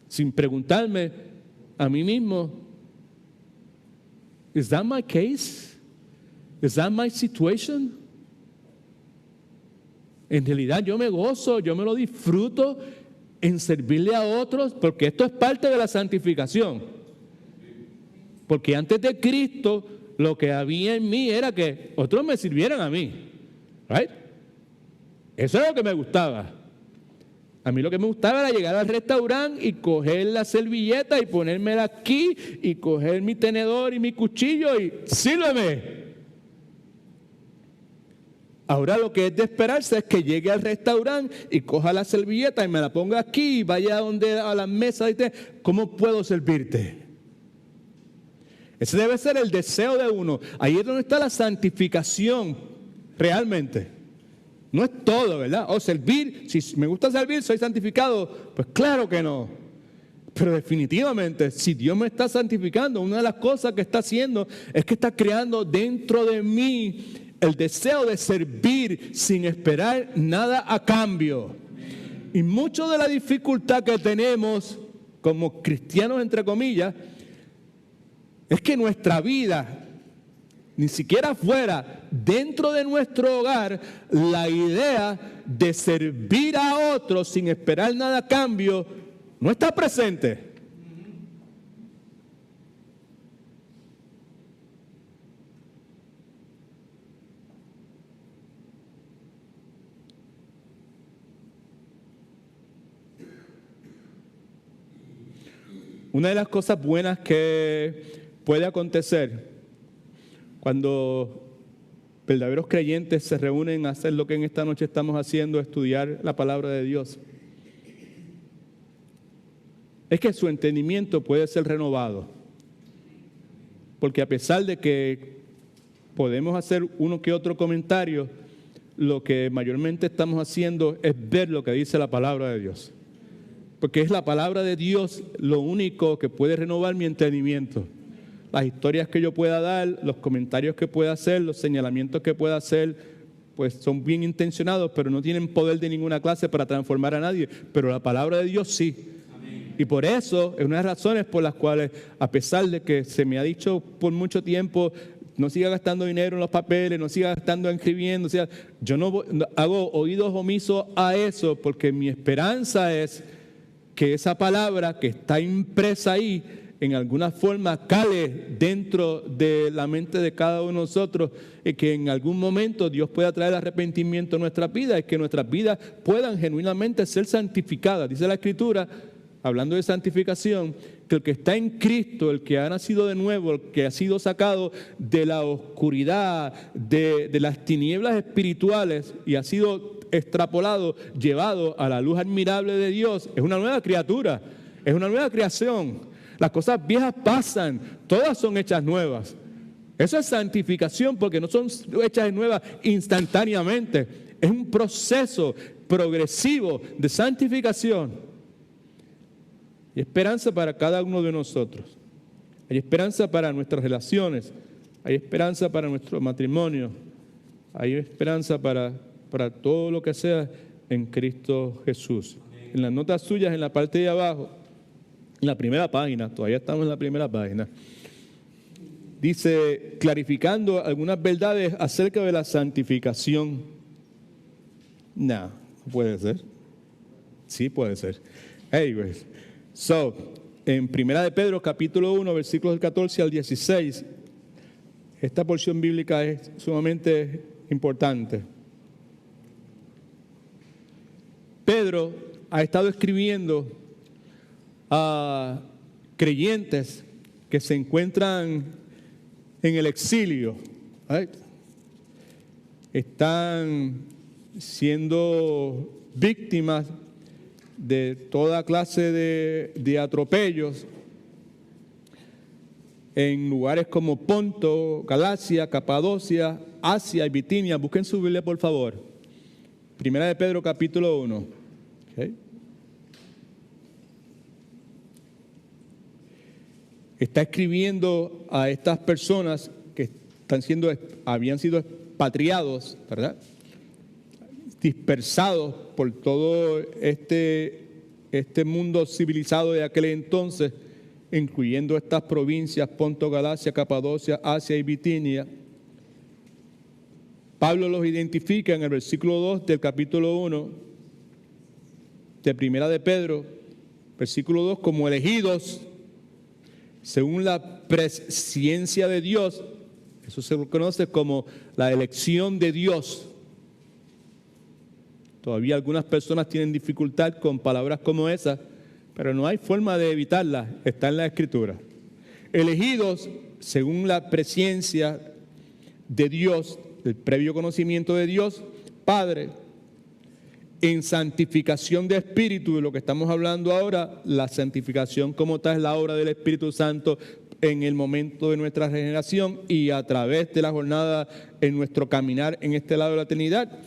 Sin preguntarme a mí mismo, ¿is that my case? ¿Is that my situation? En realidad yo me gozo, yo me lo disfruto en servirle a otros, porque esto es parte de la santificación. Porque antes de Cristo, lo que había en mí era que otros me sirvieran a mí. ¿Right? Eso es lo que me gustaba. A mí lo que me gustaba era llegar al restaurante y coger la servilleta y ponérmela aquí y coger mi tenedor y mi cuchillo y sírveme. Ahora lo que es de esperarse es que llegue al restaurante y coja la servilleta y me la ponga aquí y vaya a la mesa y dice, ¿cómo puedo servirte? Ese debe ser el deseo de uno. Ahí es donde está la santificación realmente. No es todo, ¿verdad? O servir, si me gusta servir, soy santificado. Pues claro que no. Pero definitivamente, si Dios me está santificando, una de las cosas que está haciendo es que está creando dentro de mí el deseo de servir sin esperar nada a cambio. Y mucho de la dificultad que tenemos como cristianos, entre comillas, es que nuestra vida ni siquiera fuera, dentro de nuestro hogar, la idea de servir a otros sin esperar nada a cambio, no está presente. Una de las cosas buenas que puede acontecer cuando verdaderos creyentes se reúnen a hacer lo que en esta noche estamos haciendo, estudiar la palabra de Dios, es que su entendimiento puede ser renovado. Porque a pesar de que podemos hacer uno que otro comentario, lo que mayormente estamos haciendo es ver lo que dice la palabra de Dios. Porque es la palabra de Dios lo único que puede renovar mi entendimiento. Las historias que yo pueda dar, los comentarios que pueda hacer, los señalamientos que pueda hacer, pues son bien intencionados, pero no tienen poder de ninguna clase para transformar a nadie. Pero la palabra de Dios sí. Amén. Y por eso es una de las razones por las cuales, a pesar de que se me ha dicho por mucho tiempo, no siga gastando dinero en los papeles, no siga gastando en escribiendo, o sea, yo no hago oídos omisos a eso, porque mi esperanza es que esa palabra que está impresa ahí, en alguna forma cale dentro de la mente de cada uno de nosotros, y que en algún momento Dios pueda traer arrepentimiento a nuestras vidas, y que nuestras vidas puedan genuinamente ser santificadas. Dice la Escritura, hablando de santificación, que el que está en Cristo, el que ha nacido de nuevo, el que ha sido sacado de la oscuridad, de las tinieblas espirituales y ha sido extrapolado, llevado a la luz admirable de Dios, es una nueva criatura, es una nueva creación. Las cosas viejas pasan, todas son hechas nuevas. Eso es santificación, porque no son hechas nuevas instantáneamente. Es un proceso progresivo de santificación. Hay esperanza para cada uno de nosotros. Hay esperanza para nuestras relaciones. Hay esperanza para nuestro matrimonio. Hay esperanza para todo lo que sea en Cristo Jesús. En las notas suyas, en la parte de abajo, en la primera página, todavía estamos en la primera página, dice, clarificando algunas verdades acerca de la santificación. No puede ser. Sí puede ser. Anyways, en Primera de Pedro, capítulo 1, versículos del 14 al 16, esta porción bíblica es sumamente importante. Pedro ha estado escribiendo a creyentes que se encuentran en el exilio. ¿Right? Están siendo víctimas de toda clase de atropellos en lugares como Ponto, Galacia, Capadocia, Asia y Bitinia. Busquen su Biblia, por favor. Primera de Pedro, capítulo 1. Okay. Está escribiendo a estas personas que habían sido expatriados, ¿verdad? Dispersados por todo este mundo civilizado de aquel entonces, incluyendo estas provincias, Ponto, Galacia, Capadocia, Asia y Bitinia. Pablo los identifica en el versículo 2 del capítulo 1 de Primera de Pedro, versículo 2, como elegidos según la presciencia de Dios. Eso se conoce como la elección de Dios. Todavía algunas personas tienen dificultad con palabras como esas, pero no hay forma de evitarlas, está en la Escritura. Elegidos según la presciencia de Dios, el previo conocimiento de Dios, Padre, en santificación de espíritu, de lo que estamos hablando ahora, la santificación como tal es la obra del Espíritu Santo en el momento de nuestra regeneración y a través de la jornada en nuestro caminar en este lado de la eternidad.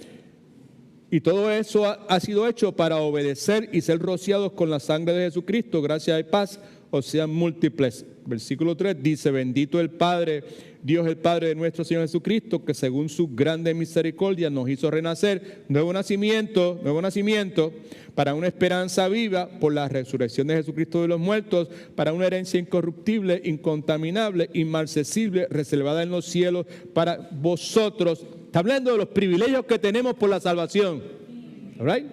Y todo eso ha sido hecho para obedecer y ser rociados con la sangre de Jesucristo, gracia y paz, o sean múltiples. Versículo 3 dice, bendito el Padre, Dios el Padre de nuestro Señor Jesucristo, que según su grande misericordia nos hizo renacer, nuevo nacimiento, para una esperanza viva por la resurrección de Jesucristo de los muertos, para una herencia incorruptible, incontaminable, inmarcesible, reservada en los cielos para vosotros. Está hablando de los privilegios que tenemos por la salvación. All right?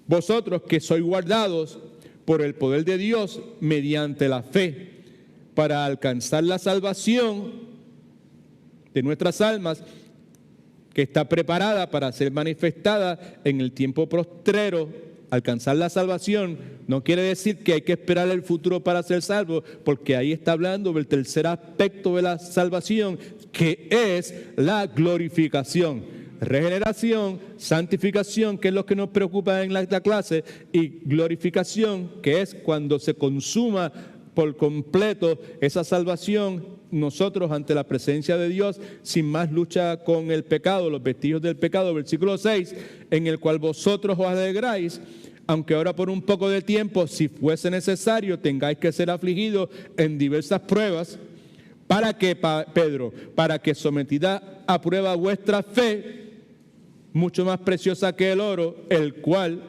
Vosotros que sois guardados por el poder de Dios mediante la fe, para alcanzar la salvación de nuestras almas, que está preparada para ser manifestada en el tiempo postrero. Alcanzar la salvación no quiere decir que hay que esperar el futuro para ser salvo, porque ahí está hablando del tercer aspecto de la salvación, que es la glorificación. Regeneración, santificación, que es lo que nos preocupa en la clase, y glorificación, que es cuando se consuma por completo esa salvación, nosotros ante la presencia de Dios, sin más lucha con el pecado, los vestigios del pecado. Versículo 6, en el cual vosotros os alegráis, aunque ahora por un poco de tiempo, si fuese necesario, tengáis que ser afligidos en diversas pruebas, para que, Pedro, para que sometida a prueba vuestra fe, mucho más preciosa que el oro, el cual,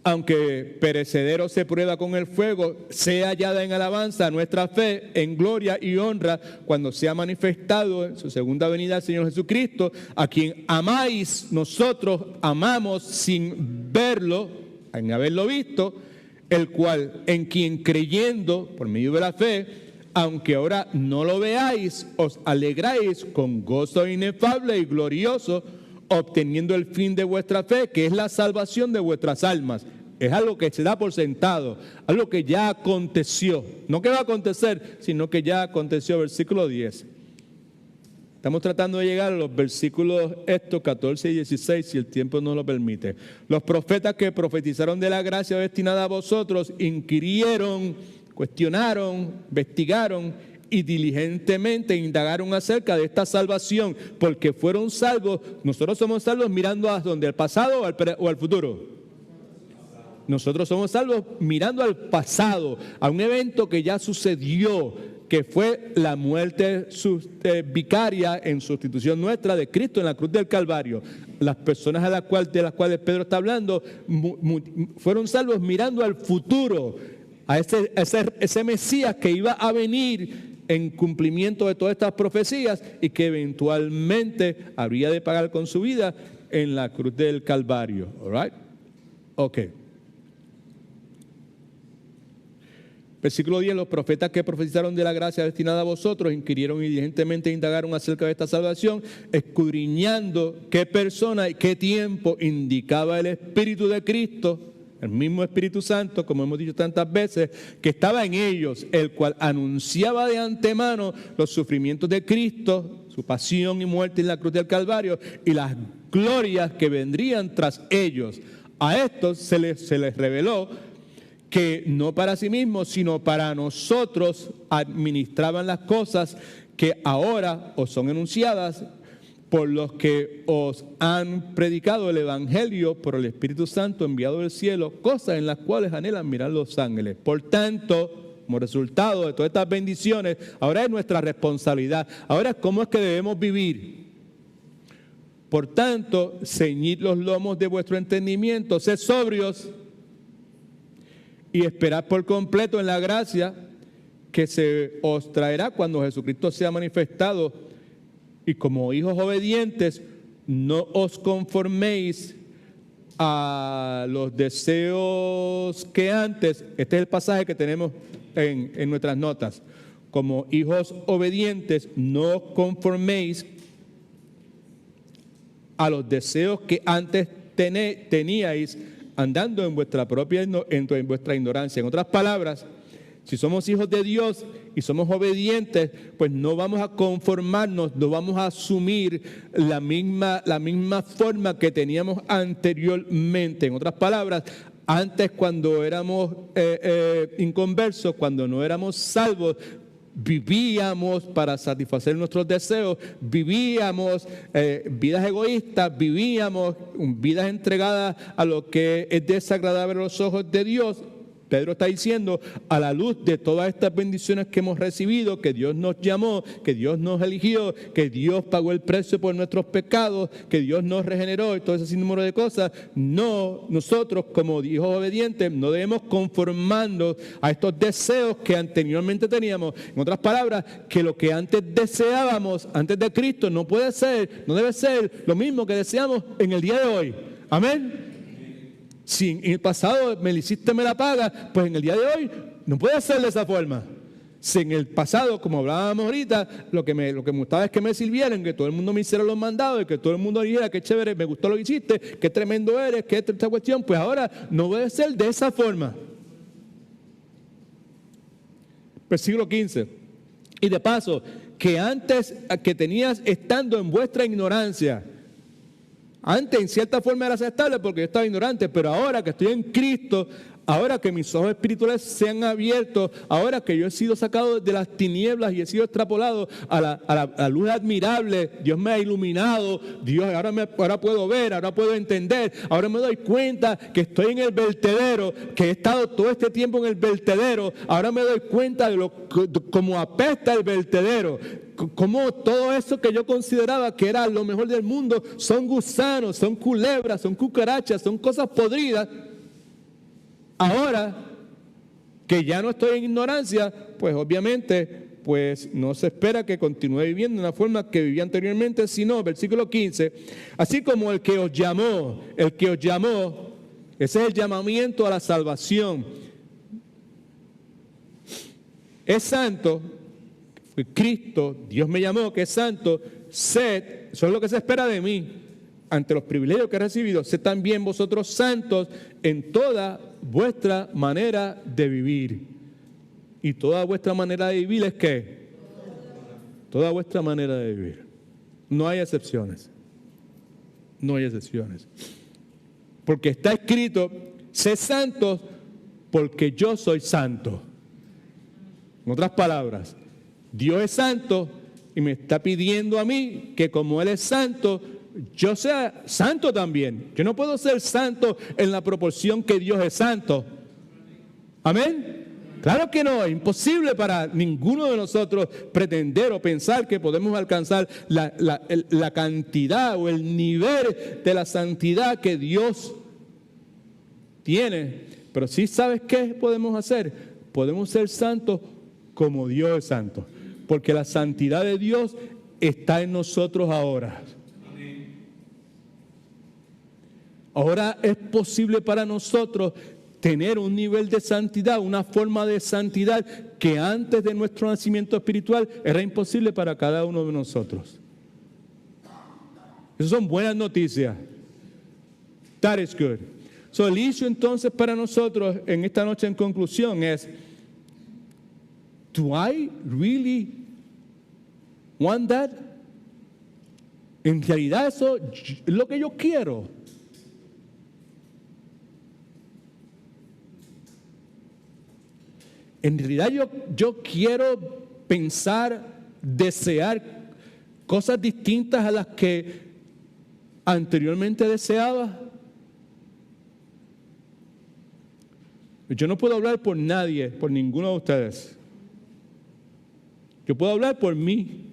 aunque perecedero se prueba con el fuego, sea hallada en alabanza nuestra fe, en gloria y honra, cuando sea manifestado en su segunda venida el Señor Jesucristo, a quien amáis, nosotros amamos sin verlo, en haberlo visto, el cual, en quien creyendo, por medio de la fe, aunque ahora no lo veáis, os alegráis con gozo inefable y glorioso, obteniendo el fin de vuestra fe, que es la salvación de vuestras almas. Es algo que se da por sentado, algo que ya aconteció. No que va a acontecer, sino que ya aconteció. Versículo 10. Estamos tratando de llegar a los versículos 14 y 16, si el tiempo nos lo permite. Los profetas que profetizaron de la gracia destinada a vosotros, inquirieron, cuestionaron, investigaron y diligentemente indagaron acerca de esta salvación, porque fueron salvos. Nosotros somos salvos mirando a donde, al pasado o al futuro. Nosotros somos salvos mirando al pasado, a un evento que ya sucedió, que fue la muerte vicaria en sustitución nuestra de Cristo en la cruz del Calvario. Las personas de las cuales Pedro está hablando fueron salvos mirando al futuro, a ese Mesías que iba a venir en cumplimiento de todas estas profecías y que eventualmente habría de pagar con su vida en la cruz del Calvario. All right? Ok. Versículo 10, los profetas que profetizaron de la gracia destinada a vosotros inquirieron y diligentemente indagaron acerca de esta salvación, escudriñando qué persona y qué tiempo indicaba el Espíritu de Cristo, el mismo Espíritu Santo, como hemos dicho tantas veces, que estaba en ellos, el cual anunciaba de antemano los sufrimientos de Cristo, su pasión y muerte en la cruz del Calvario y las glorias que vendrían tras ellos. A estos se les reveló que no para sí mismos, sino para nosotros administraban las cosas que ahora os son enunciadas por los que os han predicado el Evangelio por el Espíritu Santo enviado del cielo, cosas en las cuales anhelan mirar los ángeles. Por tanto, como resultado de todas estas bendiciones, ahora es nuestra responsabilidad. Ahora, ¿cómo es que debemos vivir? Por tanto, ceñid los lomos de vuestro entendimiento, sed sobrios y esperad por completo en la gracia que se os traerá cuando Jesucristo sea manifestado. Y como hijos obedientes, no os conforméis a los deseos que antes. Este es el pasaje que tenemos en nuestras notas. Como hijos obedientes, no os conforméis a los deseos que antes teníais, andando en vuestra ignorancia. En otras palabras, si somos hijos de Dios y somos obedientes, pues no vamos a conformarnos, no vamos a asumir la misma forma que teníamos anteriormente. En otras palabras, antes cuando éramos inconversos, cuando no éramos salvos, vivíamos para satisfacer nuestros deseos, vivíamos vidas egoístas, vivíamos vidas entregadas a lo que es desagradable a los ojos de Dios. Pedro está diciendo, a la luz de todas estas bendiciones que hemos recibido, que Dios nos llamó, que Dios nos eligió, que Dios pagó el precio por nuestros pecados, que Dios nos regeneró y todo ese sinnúmero de cosas, nosotros como hijos obedientes no debemos conformarnos a estos deseos que anteriormente teníamos. En otras palabras, que lo que antes deseábamos, antes de Cristo, no debe ser lo mismo que deseamos en el día de hoy. Amén. Si en el pasado me la hiciste, me la pagas, pues en el día de hoy no puede ser de esa forma. Si en el pasado, como hablábamos ahorita, lo que me gustaba es que me sirvieran, que todo el mundo me hiciera los mandados, y que todo el mundo dijera qué chévere, me gustó lo que hiciste, qué tremendo eres, qué esta cuestión, pues ahora no debe ser de esa forma. Versículo 15. Y de paso, que antes que tenías estando en vuestra ignorancia. Antes, en cierta forma, era aceptable porque yo estaba ignorante, pero ahora que estoy en Cristo, ahora que mis ojos espirituales se han abierto, ahora que yo he sido sacado de las tinieblas y he sido extrapolado a la luz admirable, Dios me ha iluminado, ahora puedo ver, ahora puedo entender, ahora me doy cuenta que estoy en el vertedero, que he estado todo este tiempo en el vertedero, ahora me doy cuenta de cómo apesta el vertedero. Como todo eso que yo consideraba que era lo mejor del mundo son gusanos, son culebras, son cucarachas, son cosas podridas. Ahora que ya no estoy en ignorancia, pues obviamente pues no se espera que continúe viviendo de una forma que vivía anteriormente, sino, versículo 15, así como el que os llamó, ese es el llamamiento a la salvación, es santo. Cristo, Dios me llamó, que es santo, sed, eso es lo que se espera de mí, ante los privilegios que he recibido, sed también vosotros santos en toda vuestra manera de vivir. Y toda vuestra manera de vivir es ¿qué? Toda vuestra manera de vivir. No hay excepciones. No hay excepciones. Porque está escrito, sed santos porque yo soy santo. En otras palabras, Dios es santo y me está pidiendo a mí que como Él es santo, yo sea santo también. Yo no puedo ser santo en la proporción que Dios es santo. ¿Amén? Claro que no, es imposible para ninguno de nosotros pretender o pensar que podemos alcanzar la cantidad o el nivel de la santidad que Dios tiene. Pero sí, ¿sabes qué podemos hacer? Podemos ser santos como Dios es santo. Porque la santidad de Dios está en nosotros ahora. Ahora es posible para nosotros tener un nivel de santidad, una forma de santidad que antes de nuestro nacimiento espiritual era imposible para cada uno de nosotros. Esas son buenas noticias. That is good. So, el issue entonces para nosotros en esta noche en conclusión es, do I really want that? En realidad eso es lo que yo quiero. En realidad yo quiero pensar, desear cosas distintas a las que anteriormente deseaba. Yo no puedo hablar por nadie, por ninguno de ustedes. Yo puedo hablar por mí.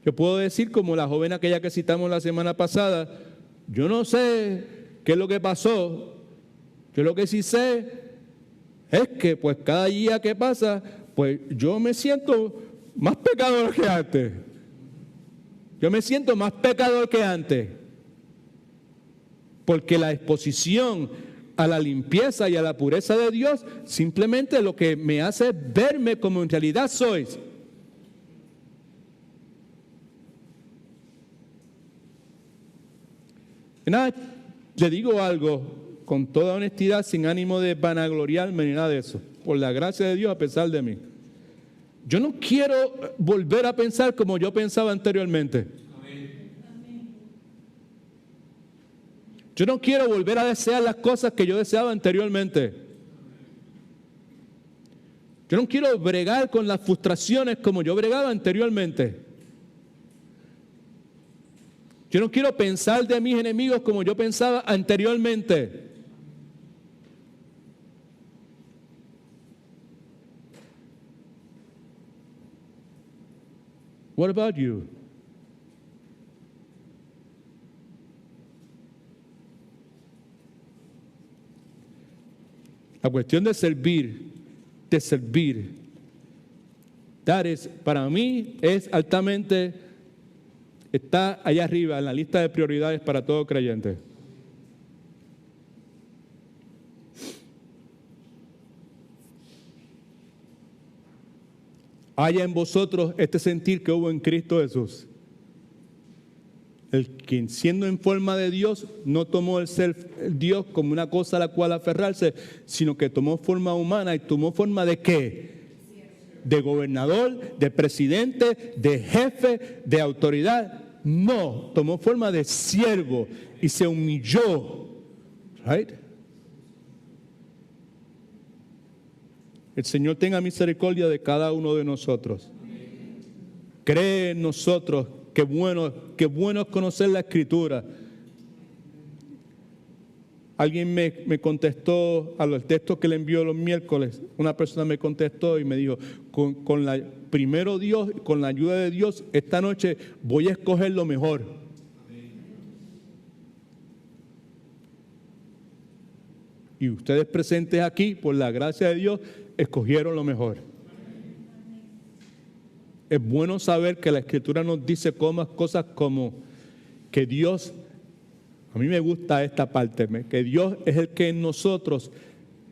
Yo puedo decir como la joven aquella que citamos la semana pasada, yo no sé qué es lo que pasó, yo lo que sí sé es que pues cada día que pasa, pues yo me siento más pecador que antes. Yo me siento más pecador que antes. Porque la exposición a la limpieza y a la pureza de Dios simplemente lo que me hace es verme como en realidad soy. Y nada, le digo algo con toda honestidad, sin ánimo de vanagloriarme ni nada de eso. Por la gracia de Dios a pesar de mí. Yo no quiero volver a pensar como yo pensaba anteriormente. Yo no quiero volver a desear las cosas que yo deseaba anteriormente. Yo no quiero bregar con las frustraciones como yo bregaba anteriormente. Yo no quiero pensar de mis enemigos como yo pensaba anteriormente. What about you? La cuestión de servir, para mí es altamente, está allá arriba en la lista de prioridades para todo creyente. Haya en vosotros este sentir que hubo en Cristo Jesús. El quien siendo en forma de Dios no tomó el ser Dios como una cosa a la cual aferrarse, sino que tomó forma humana. ¿Y tomó forma de qué? De gobernador, de presidente, de jefe, de autoridad. No, tomó forma de siervo y se humilló. Right? El Señor tenga misericordia de cada uno de nosotros. Cree en nosotros. Qué bueno es conocer la Escritura. Alguien me contestó a los textos que le envió los miércoles. Una persona me contestó y me dijo, primero Dios, con la ayuda de Dios, esta noche voy a escoger lo mejor. Y ustedes presentes aquí, por la gracia de Dios, escogieron lo mejor. Es bueno saber que la Escritura nos dice cosas como que Dios, a mí me gusta esta parte, que Dios es el que en nosotros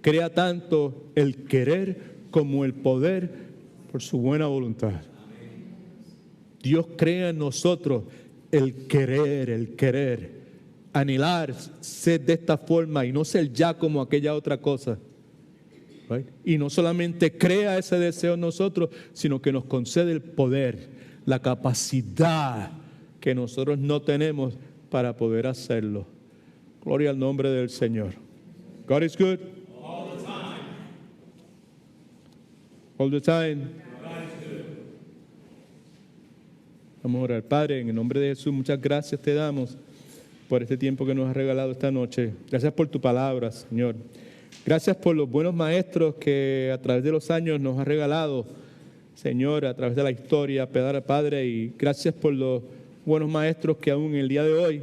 crea tanto el querer como el poder por su buena voluntad. Dios crea en nosotros el querer, anhelar ser de esta forma y no ser ya como aquella otra cosa. Right? Y no solamente crea ese deseo en nosotros, sino que nos concede el poder, la capacidad que nosotros no tenemos para poder hacerlo. Gloria al nombre del Señor. God is good. All the time. All the time. God is good. Vamos a orar. Padre, en el nombre de Jesús, muchas gracias te damos por este tiempo que nos has regalado esta noche. Gracias por tu palabra, Señor. Gracias por los buenos maestros que a través de los años nos has regalado, Señor, a través de la historia, Padre, y gracias por los buenos maestros que aún en el día de hoy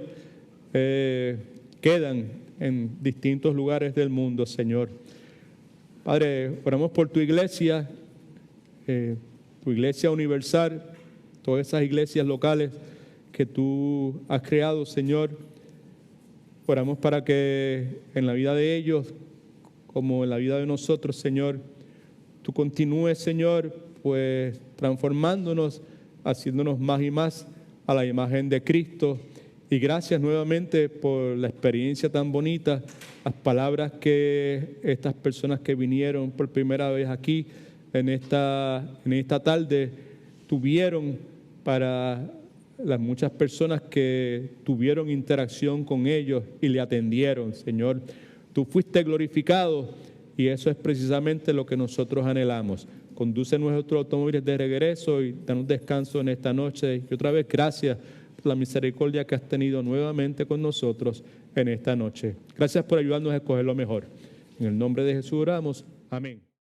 quedan en distintos lugares del mundo, Señor. Padre, oramos por tu iglesia universal, todas esas iglesias locales que tú has creado, Señor. Oramos para que en la vida de ellos, como en la vida de nosotros, Señor, tú continúes, Señor, pues transformándonos, haciéndonos más y más a la imagen de Cristo. Y gracias nuevamente por la experiencia tan bonita, las palabras que estas personas que vinieron por primera vez aquí en esta tarde tuvieron para las muchas personas que tuvieron interacción con ellos y le atendieron, Señor. Tú fuiste glorificado y eso es precisamente lo que nosotros anhelamos. Conduce nuestros automóviles de regreso y danos descanso en esta noche. Y otra vez, gracias por la misericordia que has tenido nuevamente con nosotros en esta noche. Gracias por ayudarnos a escoger lo mejor. En el nombre de Jesús oramos. Amén.